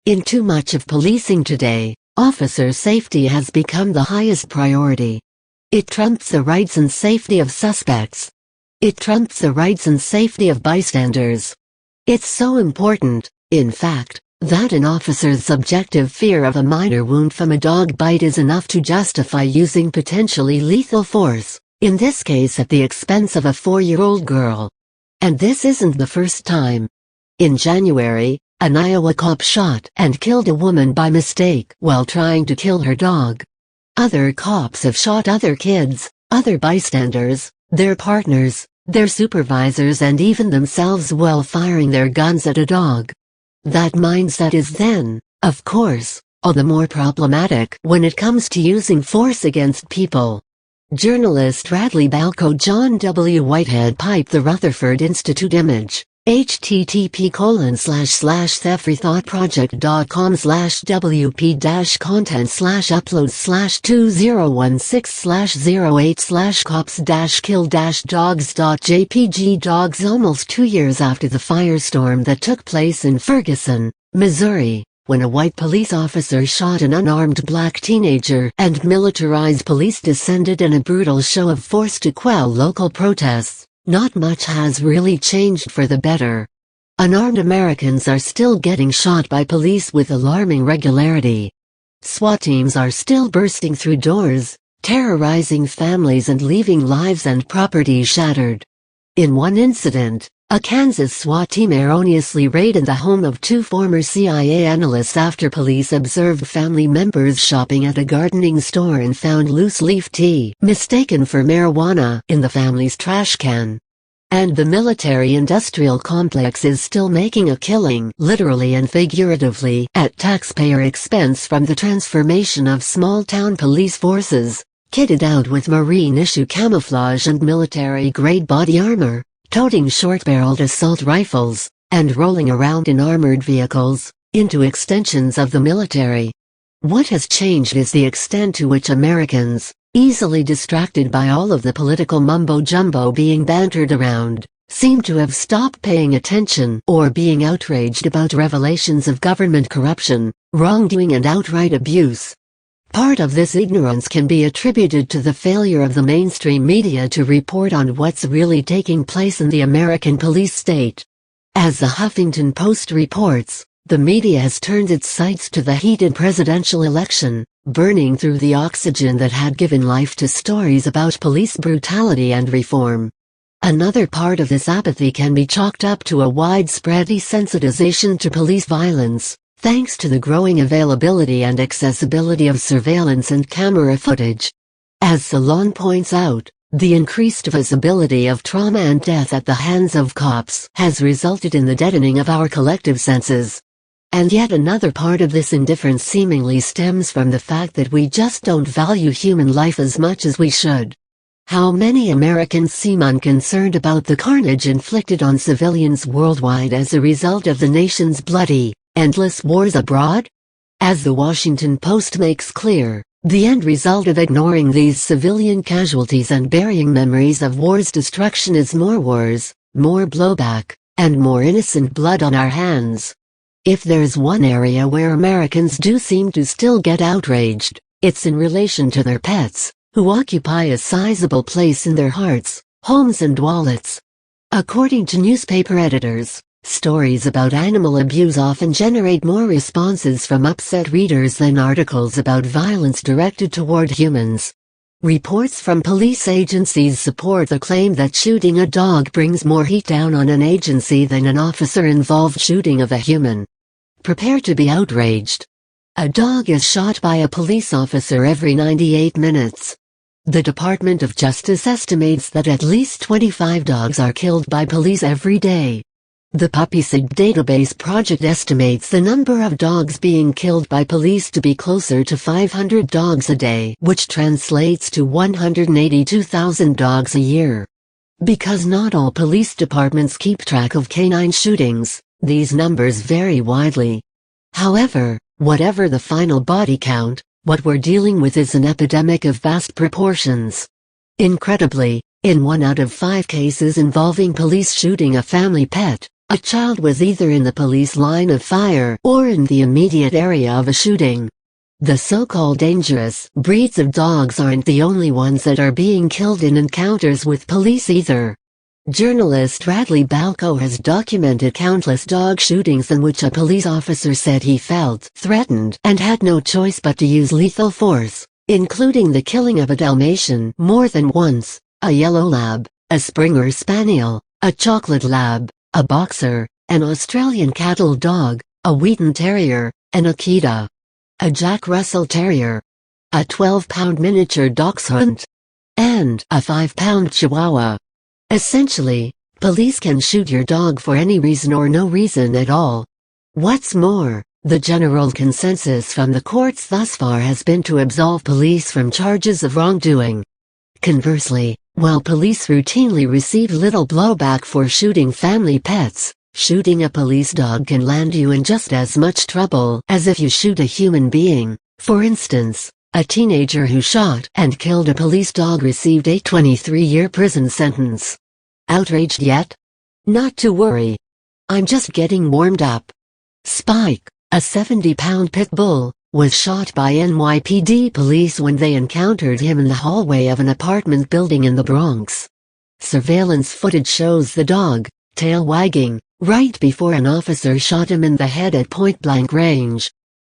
In too much of policing today, officer safety has become the highest priority. It trumps the rights and safety of suspects. It trumps the rights and safety of bystanders. It's so important, in fact, that an officer's subjective fear of a minor wound from a dog bite is enough to justify using potentially lethal force, in this case at the expense of a 4-year-old girl. And this isn't the first time. In January, an Iowa cop shot and killed a woman by mistake while trying to kill her dog. Other cops have shot other kids, other bystanders, their partners, their supervisors and even themselves while firing their guns at a dog. That mindset is then, of course, all the more problematic when it comes to using force against people. Journalist Radley Balco John W. Whitehead piped the Rutherford Institute image. http://wp-content/wp-content/upload/2016/08/cops-kill-dogs.jpg Dogs almost 2 years after the firestorm that took place in Ferguson, Missouri, when a white police officer shot an unarmed black teenager and militarized police descended in a brutal show of force to quell local protests, not much has really changed for the better. Unarmed Americans are still getting shot by police with alarming regularity. SWAT teams are still bursting through doors, terrorizing families and leaving lives and property shattered. In one incident, a Kansas SWAT team erroneously raided the home of 2 former CIA analysts after police observed family members shopping at a gardening store and found loose-leaf tea mistaken for marijuana in the family's trash can. And the military-industrial complex is still making a killing, literally and figuratively, at taxpayer expense from the transformation of small-town police forces, kitted out with Marine-issue camouflage and military-grade body armor, toting short-barreled assault rifles, and rolling around in armored vehicles, into extensions of the military. What has changed is the extent to which Americans, easily distracted by all of the political mumbo-jumbo being bantered around, seem to have stopped paying attention or being outraged about revelations of government corruption, wrongdoing and outright abuse. Part of this ignorance can be attributed to the failure of the mainstream media to report on what's really taking place in the American police state. As the Huffington Post reports, the media has turned its sights to the heated presidential election, burning through the oxygen that had given life to stories about police brutality and reform. Another part of this apathy can be chalked up to a widespread desensitization to police violence, thanks to the growing availability and accessibility of surveillance and camera footage. As Salon points out, the increased visibility of trauma and death at the hands of cops has resulted in the deadening of our collective senses. And yet another part of this indifference seemingly stems from the fact that we just don't value human life as much as we should. How many Americans seem unconcerned about the carnage inflicted on civilians worldwide as a result of the nation's bloody, endless wars abroad? As the Washington Post makes clear, the end result of ignoring these civilian casualties and burying memories of war's destruction is more wars, more blowback, and more innocent blood on our hands. If there's one area where Americans do seem to still get outraged, it's in relation to their pets, who occupy a sizable place in their hearts, homes and wallets. According to newspaper editors, stories about animal abuse often generate more responses from upset readers than articles about violence directed toward humans. Reports from police agencies support the claim that shooting a dog brings more heat down on an agency than an officer-involved shooting of a human. Prepare to be outraged. A dog is shot by a police officer every 98 minutes. The Department of Justice estimates that at least 25 dogs are killed by police every day. The PuppySig database project estimates the number of dogs being killed by police to be closer to 500 dogs a day, which translates to 182,000 dogs a year. Because not all police departments keep track of canine shootings, these numbers vary widely. However, whatever the final body count, what we're dealing with is an epidemic of vast proportions. Incredibly, in 1 out of 5 cases involving police shooting a family pet, A child was either in the police line of fire or in the immediate area of a shooting. The so-called dangerous breeds of dogs aren't the only ones that are being killed in encounters with police either. Journalist Radley Balco has documented countless dog shootings in which a police officer said he felt threatened and had no choice but to use lethal force, including the killing of a Dalmatian more than once, a yellow lab, a Springer Spaniel, a chocolate lab, a boxer, an Australian cattle dog, a Wheaton Terrier, an Akita, a Jack Russell Terrier, a 12-pound miniature dachshund, and a 5-pound Chihuahua. Essentially, police can shoot your dog for any reason or no reason at all. What's more, the general consensus from the courts thus far has been to absolve police from charges of wrongdoing. Conversely, while police routinely receive little blowback for shooting family pets, shooting a police dog can land you in just as much trouble as if you shoot a human being. For instance, a teenager who shot and killed a police dog received a 23-year prison sentence. Outraged yet? Not to worry. I'm just getting warmed up. Spike, a 70-pound pit bull, was shot by NYPD police when they encountered him in the hallway of an apartment building in the Bronx. Surveillance footage shows the dog, tail wagging, right before an officer shot him in the head at point-blank range.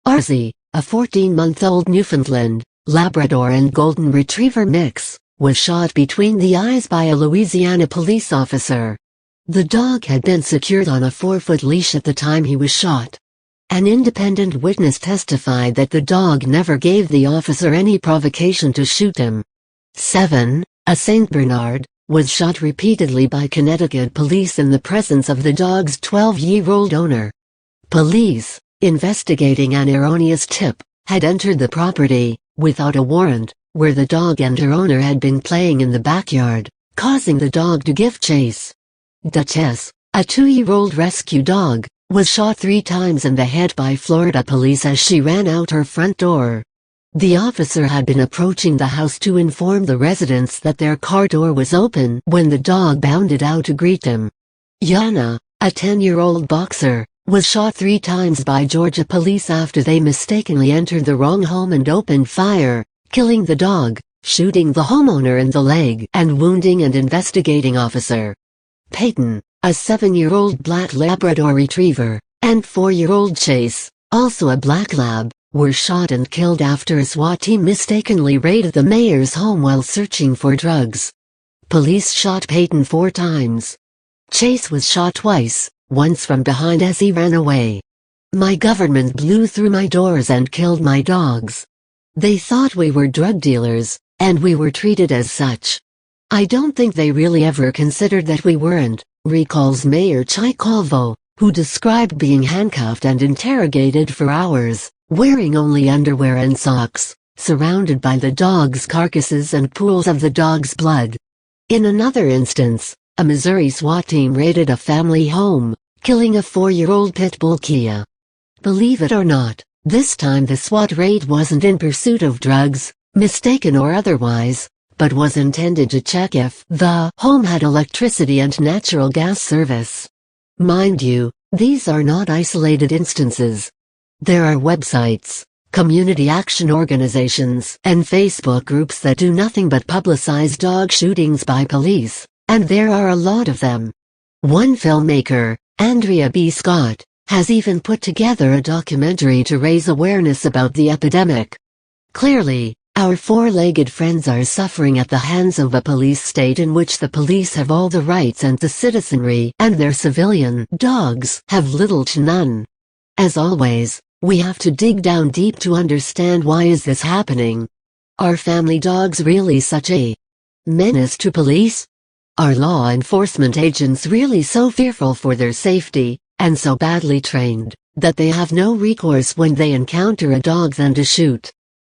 Arzie, a 14-month-old Newfoundland, Labrador and Golden Retriever mix, was shot between the eyes by a Louisiana police officer. The dog had been secured on a 4-foot leash at the time he was shot. An independent witness testified that the dog never gave the officer any provocation to shoot him. 7. A Saint Bernard, was shot repeatedly by Connecticut police in the presence of the dog's 12-year-old owner. Police, investigating an erroneous tip, had entered the property, without a warrant, where the dog and her owner had been playing in the backyard, causing the dog to give chase. Duchess, a 2-year-old rescue dog, was shot 3 times in the head by Florida police as she ran out her front door. The officer had been approaching the house to inform the residents that their car door was open when the dog bounded out to greet them. Yana, a 10-year-old boxer, was shot 3 times by Georgia police after they mistakenly entered the wrong home and opened fire, killing the dog, shooting the homeowner in the leg and wounding an investigating officer. Peyton, a 7-year-old black Labrador retriever, and 4-year-old Chase, also a black lab, were shot and killed after a SWAT team mistakenly raided the mayor's home while searching for drugs. Police shot Peyton 4 times. Chase was shot twice, once from behind as he ran away. My government blew through my doors and killed my dogs. They thought we were drug dealers, and we were treated as such. I don't think they really ever considered that we weren't, recalls Mayor Chaikalvo, who described being handcuffed and interrogated for hours, wearing only underwear and socks, surrounded by the dogs' carcasses and pools of the dog's blood. In another instance, a Missouri SWAT team raided a family home, killing a 4-year-old pit bull Kia. Believe it or not, this time the SWAT raid wasn't in pursuit of drugs, mistaken or otherwise, but was intended to check if the home had electricity and natural gas service. Mind you, these are not isolated instances. There are websites, community action organizations, and Facebook groups that do nothing but publicize dog shootings by police, and there are a lot of them. One filmmaker, Andrea B. Scott, has even put together a documentary to raise awareness about the epidemic. Clearly, our 4-legged friends are suffering at the hands of a police state in which the police have all the rights and the citizenry and their civilian dogs have little to none. As always, we have to dig down deep to understand why is this happening. Are family dogs really such a menace to police? Are law enforcement agents really so fearful for their safety, and so badly trained, that they have no recourse when they encounter a dog than to shoot?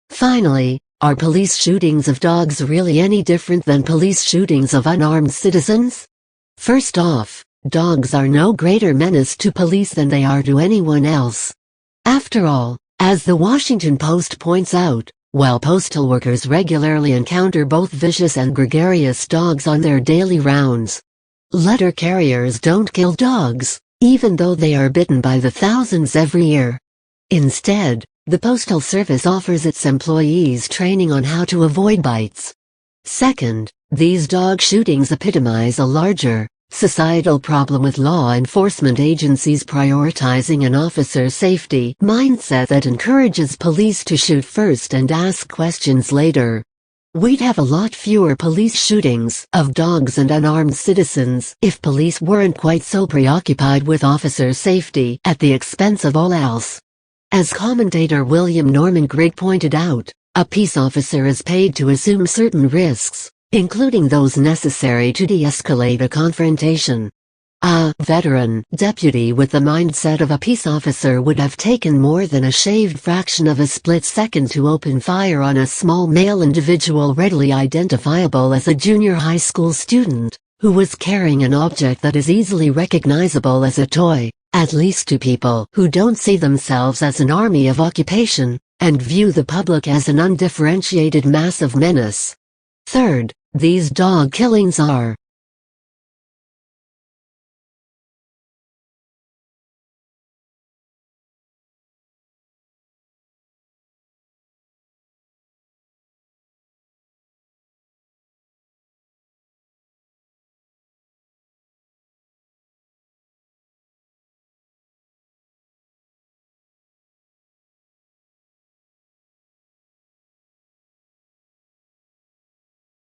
Finally, are police shootings of dogs really any different than police shootings of unarmed citizens? First off, dogs are no greater menace to police than they are to anyone else. After all, as the Washington Post points out, while postal workers regularly encounter both vicious and gregarious dogs on their daily rounds, letter carriers don't kill dogs, even though they are bitten by the thousands every year. Instead, the Postal Service offers its employees training on how to avoid bites. Second, these dog shootings epitomize a larger, societal problem with law enforcement agencies prioritizing an officer safety mindset that encourages police to shoot first and ask questions later. We'd have a lot fewer police shootings of dogs and unarmed citizens if police weren't quite so preoccupied with officer safety at the expense of all else. As commentator William Norman Grigg pointed out, a peace officer is paid to assume certain risks, including those necessary to de-escalate a confrontation. A veteran deputy with the mindset of a peace officer would have taken more than a shaved fraction of a split second to open fire on a small male individual readily identifiable as a junior high school student, who was carrying an object that is easily recognizable as a toy, at least to people who don't see themselves as an army of occupation, and view the public as an undifferentiated mass of menace. Third, these dog killings are